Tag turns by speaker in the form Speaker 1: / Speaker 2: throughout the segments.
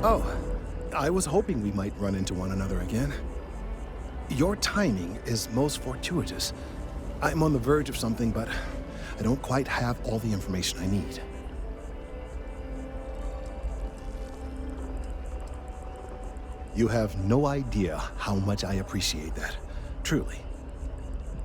Speaker 1: Oh, I was hoping we might run into one another again. Your timing is most fortuitous. I'm on the verge of something, but I don't quite have all the information I need. You have no idea how much I appreciate that, truly.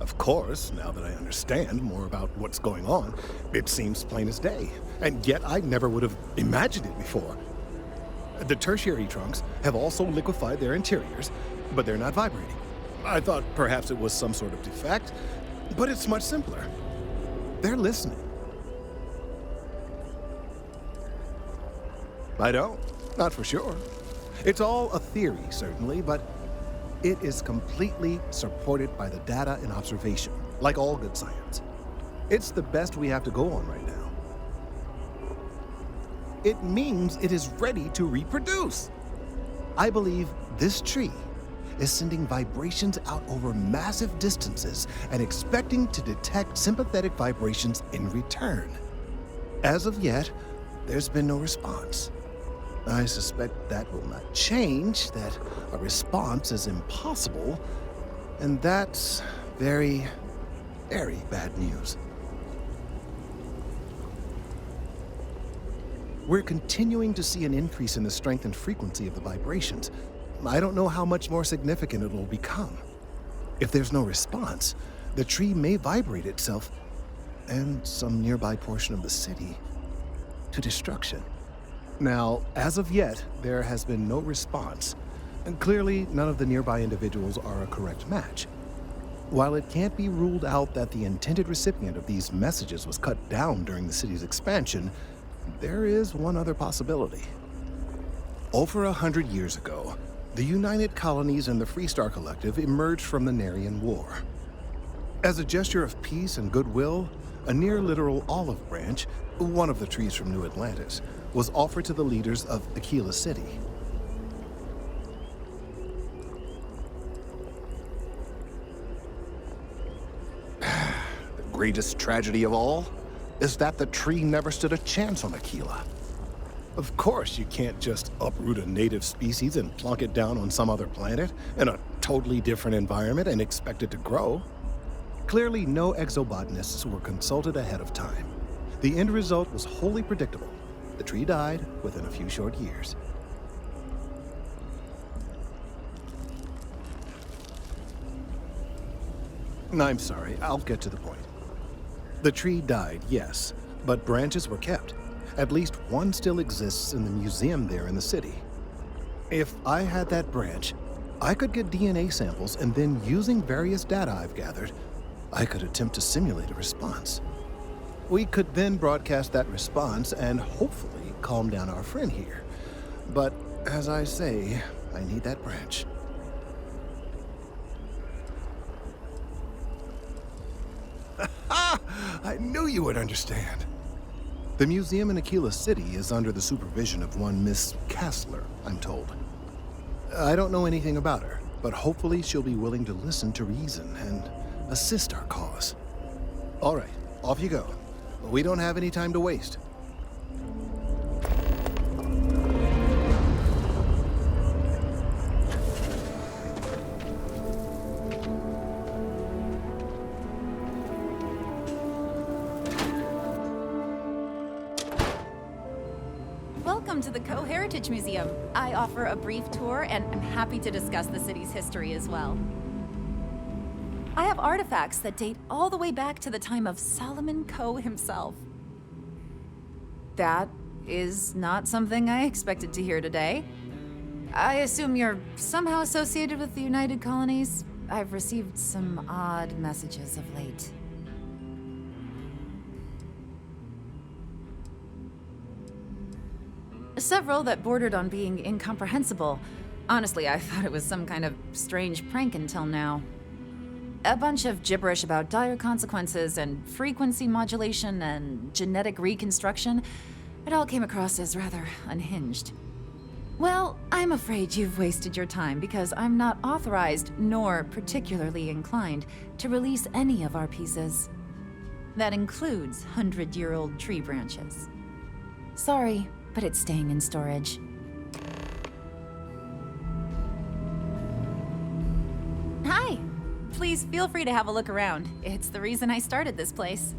Speaker 1: Of course, now that I understand more about what's going on, it seems plain as day, and yet I never would have imagined it before. The tertiary trunks have also liquefied their interiors, but they're not vibrating. I thought perhaps it was some sort of defect, but it's much simpler. They're listening. I don't, not for sure. It's all a theory, certainly, but it is completely supported by the data and observation, like all good science. It's the best we have to go on right now. It means it is ready to reproduce. I believe this tree is sending vibrations out over massive distances and expecting to detect sympathetic vibrations in return. As of yet, there's been no response. I suspect that will not change, that a response is impossible, and that's very, very bad news. We're continuing to see an increase in the strength and frequency of the vibrations. I don't know how much more significant it will become. If there's no response, the tree may vibrate itself and some nearby portion of the city to destruction. Now, as of yet, there has been no response, and clearly none of the nearby individuals are a correct match. While it can't be ruled out that the intended recipient of these messages was cut down during the city's expansion, there is one other possibility. Over 100 years ago, the United Colonies and the Freestar Collective emerged from the Narian War. As a gesture of peace and goodwill, a near-literal olive branch, one of the trees from New Atlantis, was offered to the leaders of Aquila City. The greatest tragedy of all is that the tree never stood a chance on Aquila. Of course, you can't just uproot a native species and plunk it down on some other planet in a totally different environment and expect it to grow. Clearly, no exobotanists were consulted ahead of time. The end result was wholly predictable. The tree died within a few short years. I'm sorry, I'll get to the point. The tree died, yes, but branches were kept. At least one still exists in the museum there in the city. If I had that branch, I could get DNA samples, and then using various data I've gathered, I could attempt to simulate a response. We could then broadcast that response and hopefully calm down our friend here. But as I say, I need that branch. I knew you would understand. The museum in Aquila City is under the supervision of one Miss Kassler, I'm told. I don't know anything about her, but hopefully she'll be willing to listen to reason and assist our cause. All right, off you go. We don't have any time to waste.
Speaker 2: Welcome to the Co-Heritage Museum. I offer a brief tour and I'm happy to discuss the city's history as well. I have artifacts that date all the way back to the time of Solomon Coe himself. That is not something I expected to hear today. I assume you're somehow associated with the United Colonies? I've received some odd messages of late. Several that bordered on being incomprehensible. Honestly, I thought it was some kind of strange prank until now. A bunch of gibberish about dire consequences and frequency modulation and genetic reconstruction. It all came across as rather unhinged. Well, I'm afraid you've wasted your time because I'm not authorized nor particularly inclined to release any of our pieces. That includes 100-year-old tree branches. Sorry, but it's staying in storage. Please feel free to have a look around. It's the reason I started this place.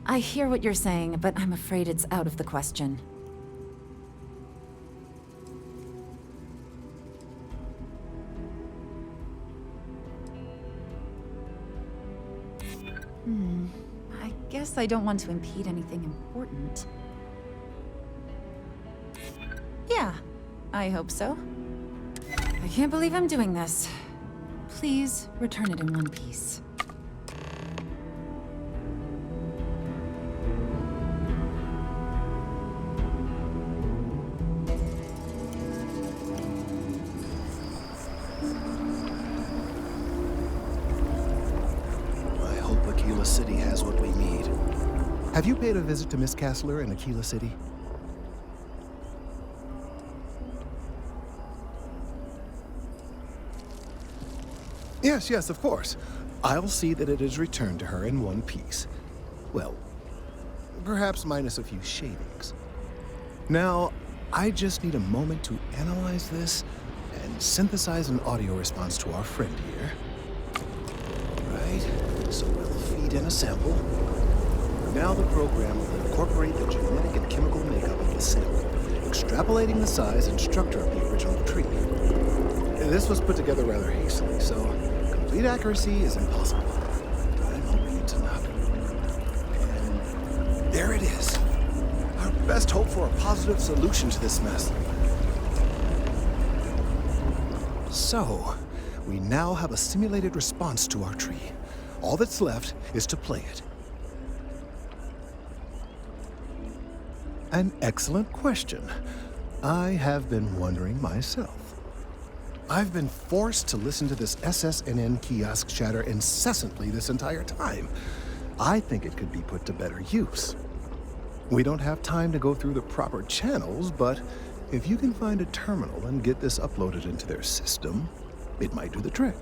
Speaker 2: I hear what you're saying, but I'm afraid it's out of the question. I guess I don't want to impede anything important. Yeah, I hope so. I can't believe I'm doing this. Please return it in one piece.
Speaker 1: City has what we need. Have you paid a visit to Miss Castler in Aquila City? Yes, of course. I'll see that it is returned to her in one piece. Well, perhaps minus a few shavings. Now, I just need a moment to analyze this and synthesize an audio response to our friend here. Right, so we'll feed in a sample. Now the program will incorporate the genetic and chemical makeup of the sample, extrapolating the size and structure of the original tree. This was put together rather hastily, so complete accuracy is impossible. But I'm hoping it's enough. And there it is. Our best hope for a positive solution to this mess. So, we now have a simulated response to our tree. All that's left is to play it. An excellent question. I have been wondering myself. I've been forced to listen to this SSNN kiosk chatter incessantly this entire time. I think it could be put to better use. We don't have time to go through the proper channels, but if you can find a terminal and get this uploaded into their system, it might do the trick.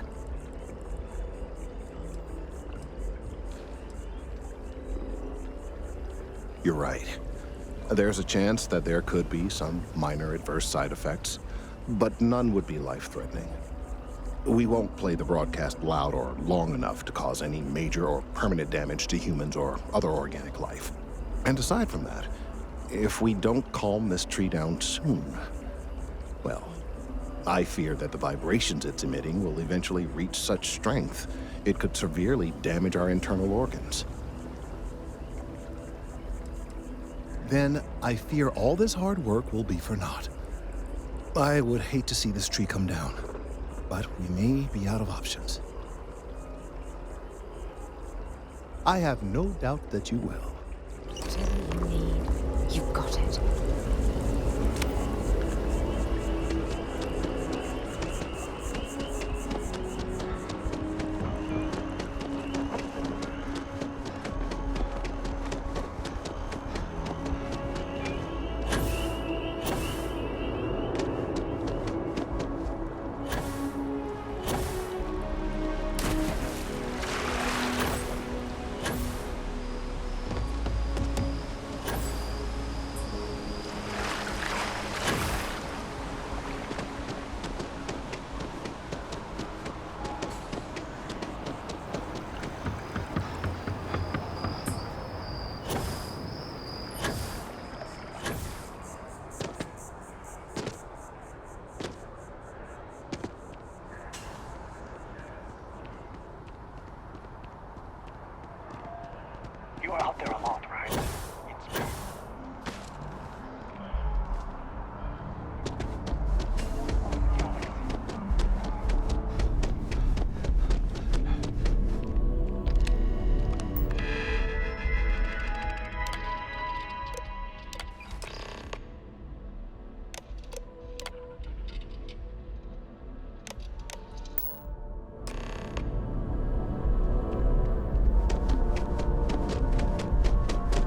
Speaker 1: You're right. There's a chance that there could be some minor adverse side effects, but none would be life-threatening. We won't play the broadcast loud or long enough to cause any major or permanent damage to humans or other organic life. And aside from that, if we don't calm this tree down soon, well, I fear that the vibrations it's emitting will eventually reach such strength it could severely damage our internal organs. Then I fear all this hard work will be for naught. I would hate to see this tree come down, but we may be out of options. I have no doubt that you will.
Speaker 2: Whatever you need, you've got it.
Speaker 3: You are out there a lot, right? It's me.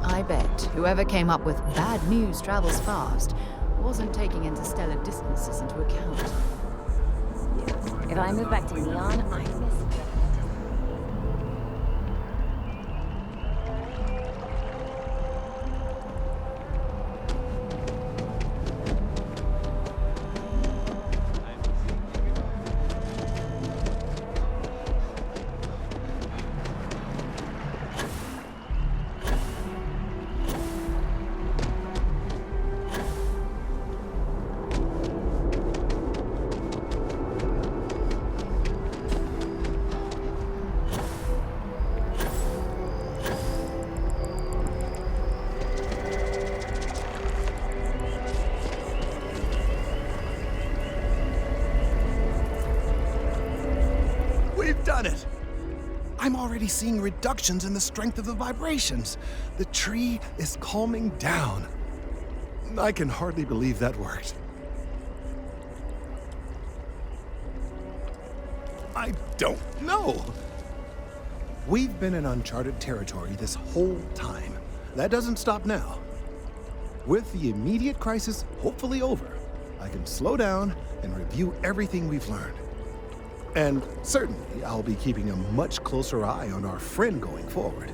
Speaker 2: I bet whoever came up with bad news travels fast wasn't taking interstellar distances into account.
Speaker 4: If I move back to Neon, I miss it.
Speaker 1: done it! I'm already seeing reductions in the strength of the vibrations. The tree is calming down. I can hardly believe that worked. I don't know. We've been in uncharted territory this whole time. That doesn't stop now. With the immediate crisis hopefully over, I can slow down and review everything we've learned. And certainly, I'll be keeping a much closer eye on our friend going forward.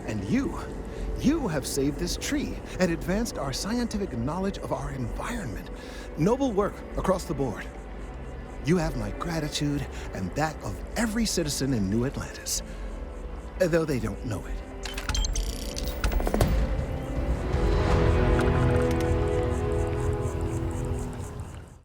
Speaker 1: And you have saved this tree and advanced our scientific knowledge of our environment. Noble work across the board. You have my gratitude and that of every citizen in New Atlantis, though they don't know it.